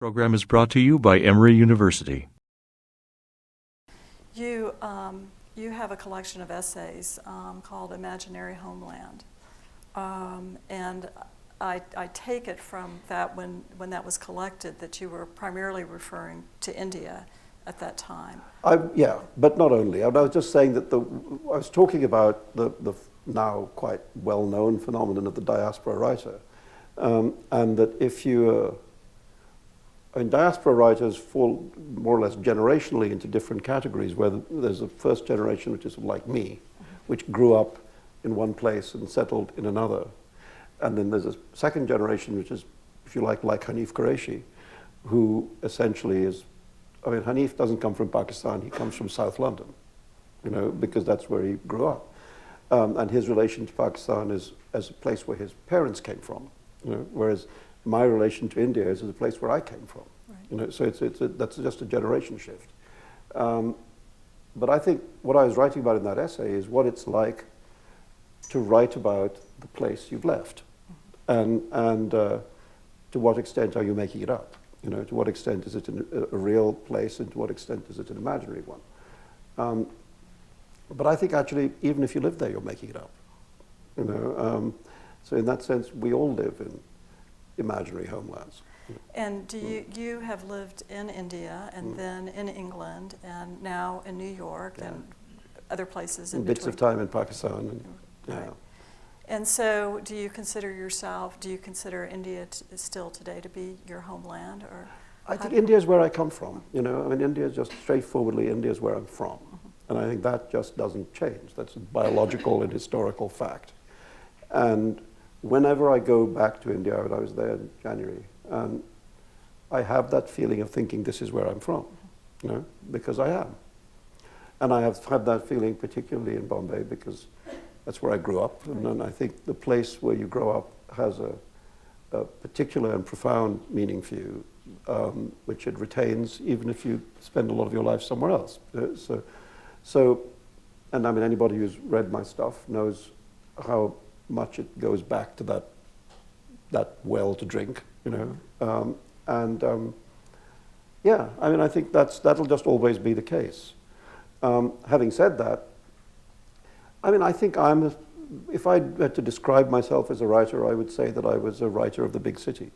Program is brought to you by Emory University. You have a collection of essays called Imaginary Homeland, and I take it from that when that was collected that you were primarily referring to India at that time. Yeah, but not only. I was just saying that I was talking about the now quite well-known phenomenon of the diaspora writer, and that if you diaspora writers fall more or less generationally into different categories, where there's a first generation, which is like me, which grew up in one place and settled in another. And then there's a second generation, which is, if you like Hanif Qureshi, who essentially is, Hanif doesn't come from Pakistan, he comes from South London, because that's where he grew up. And his relation to Pakistan is as a place where his parents came from, whereas my relation to India is a place where I came from. Right. So that's just a generation shift. But I think what I was writing about in that essay is what it's like to write about the place you've left, and to what extent are you making it up? To what extent is it a real place, and to what extent is it an imaginary one? But I think actually, even if you live there, you're making it up. So in that sense, we all live in imaginary homelands. And you have lived in India and then in England and now in New York and other places in bits between. of time in Pakistan. Right. And so do you consider India still today to be your homeland? Or I think India is where I come from. India is just straightforwardly, India is where I'm from. And I think that just doesn't change. That's a biological and historical fact. And whenever I go back to India, and I was there in January, and I have that feeling of thinking this is where I'm from, because I am. And I have had that feeling particularly in Bombay because that's where I grew up. And then I think the place where you grow up has a particular and profound meaning for you, which it retains even if you spend a lot of your life somewhere else. And anybody who's read my stuff knows how much it goes back to that well to drink, I think that'll just always be the case. Having said that, I think if I had to describe myself as a writer, I would say that I was a writer of the big city,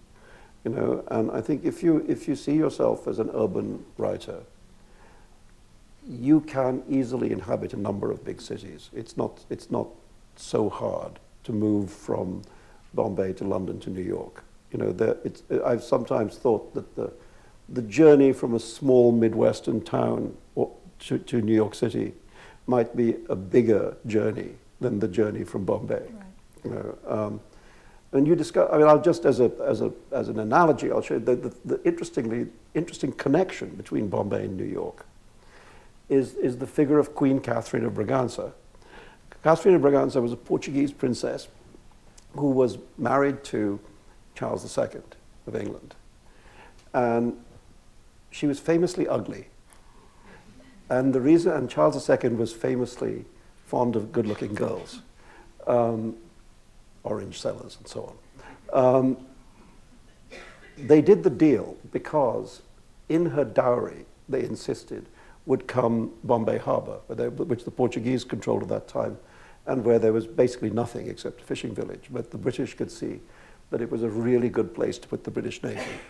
and I think if you see yourself as an urban writer, you can easily inhabit a number of big cities. It's not so hard to move from Bombay to London to New York. I've sometimes thought that the journey from a small Midwestern town to New York City might be a bigger journey than the journey from Bombay. Right. And you discuss. I'll just as an analogy, I'll show you the interesting connection between Bombay and New York is the figure of Queen Catherine of Braganza. Catherine of Braganza was a Portuguese princess who was married to Charles II of England. And she was famously ugly. And Charles II was famously fond of good-looking girls, orange sellers and so on. They did the deal because in her dowry, they insisted, would come Bombay Harbour, which the Portuguese controlled at that time, and where there was basically nothing except a fishing village. But the British could see that it was a really good place to put the British Navy.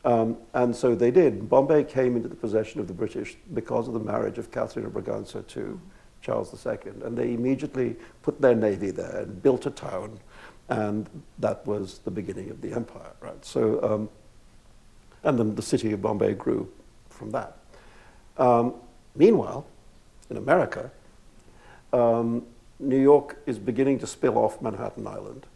And so they did. Bombay came into the possession of the British because of the marriage of Catherine of Braganza to Charles II. And they immediately put their navy there and built a town. And that was the beginning of the empire, right? So, and then the city of Bombay grew from that. Meanwhile, in America, New York is beginning to spill off Manhattan Island.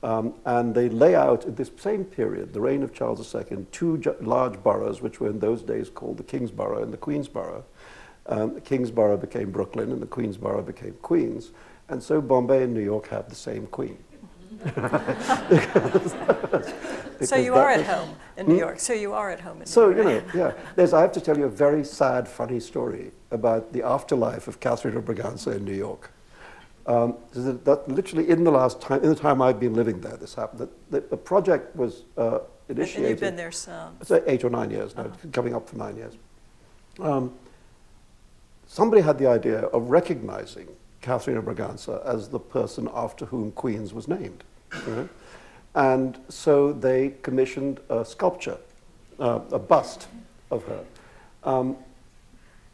And they lay out, at this same period, the reign of Charles II, two large boroughs, which were in those days called the Kingsborough and the Queensborough. The Kingsborough became Brooklyn, and the Queensborough became Queens. And so Bombay and New York have the same queen. So you are at home in New York. So you are at home in New York. Yeah. I have to tell you a very sad, funny story about the afterlife of Catherine of Braganza in New York. So that literally in the time I've been living there, this happened. The project was initiated. And you've been there since. It's 8 or 9 years now, coming up for 9 years. Somebody had the idea of recognizing Catherine of Braganza as the person after whom Queens was named. You know? And so they commissioned a sculpture, a bust of her.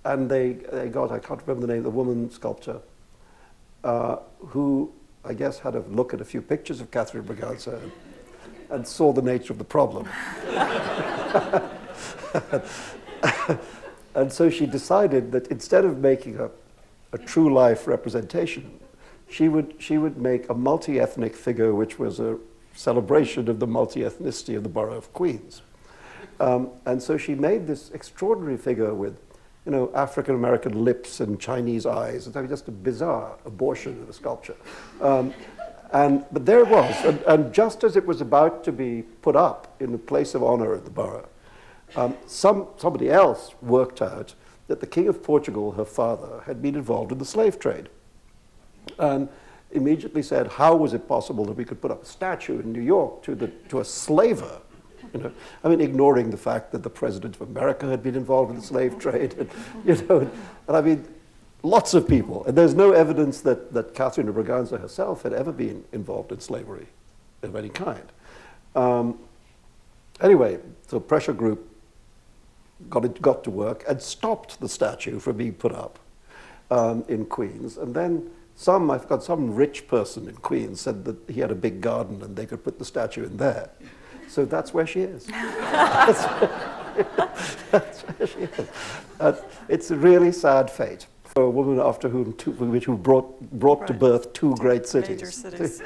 And they got, I can't remember the name, the woman sculptor, who I guess had a look at a few pictures of Catherine of Braganza and saw the nature of the problem. And so she decided that instead of making a true life representation, she would make a multi-ethnic figure which was a celebration of the multi-ethnicity of the borough of Queens. And so she made this extraordinary figure with, you know, African-American lips and Chinese eyes. It's just a bizarre abortion of a sculpture. But there it was. And just as it was about to be put up in the place of honor at the borough, somebody else worked out that the King of Portugal, her father, had been involved in the slave trade. And immediately said, how was it possible that we could put up a statue in New York to a slaver? You know, I mean, ignoring the fact that the President of America had been involved in the slave trade, and, you know, and I mean, lots of people. And there's no evidence that Catherine of Braganza herself had ever been involved in slavery of any kind. Anyway, so pressure group got to work and stopped the statue from being put up in Queens. And then some rich person in Queens said that he had a big garden and they could put the statue in there. So that's where she is. That's where she is. It's a really sad fate for a woman after whom who brought to birth two great cities. Major cities.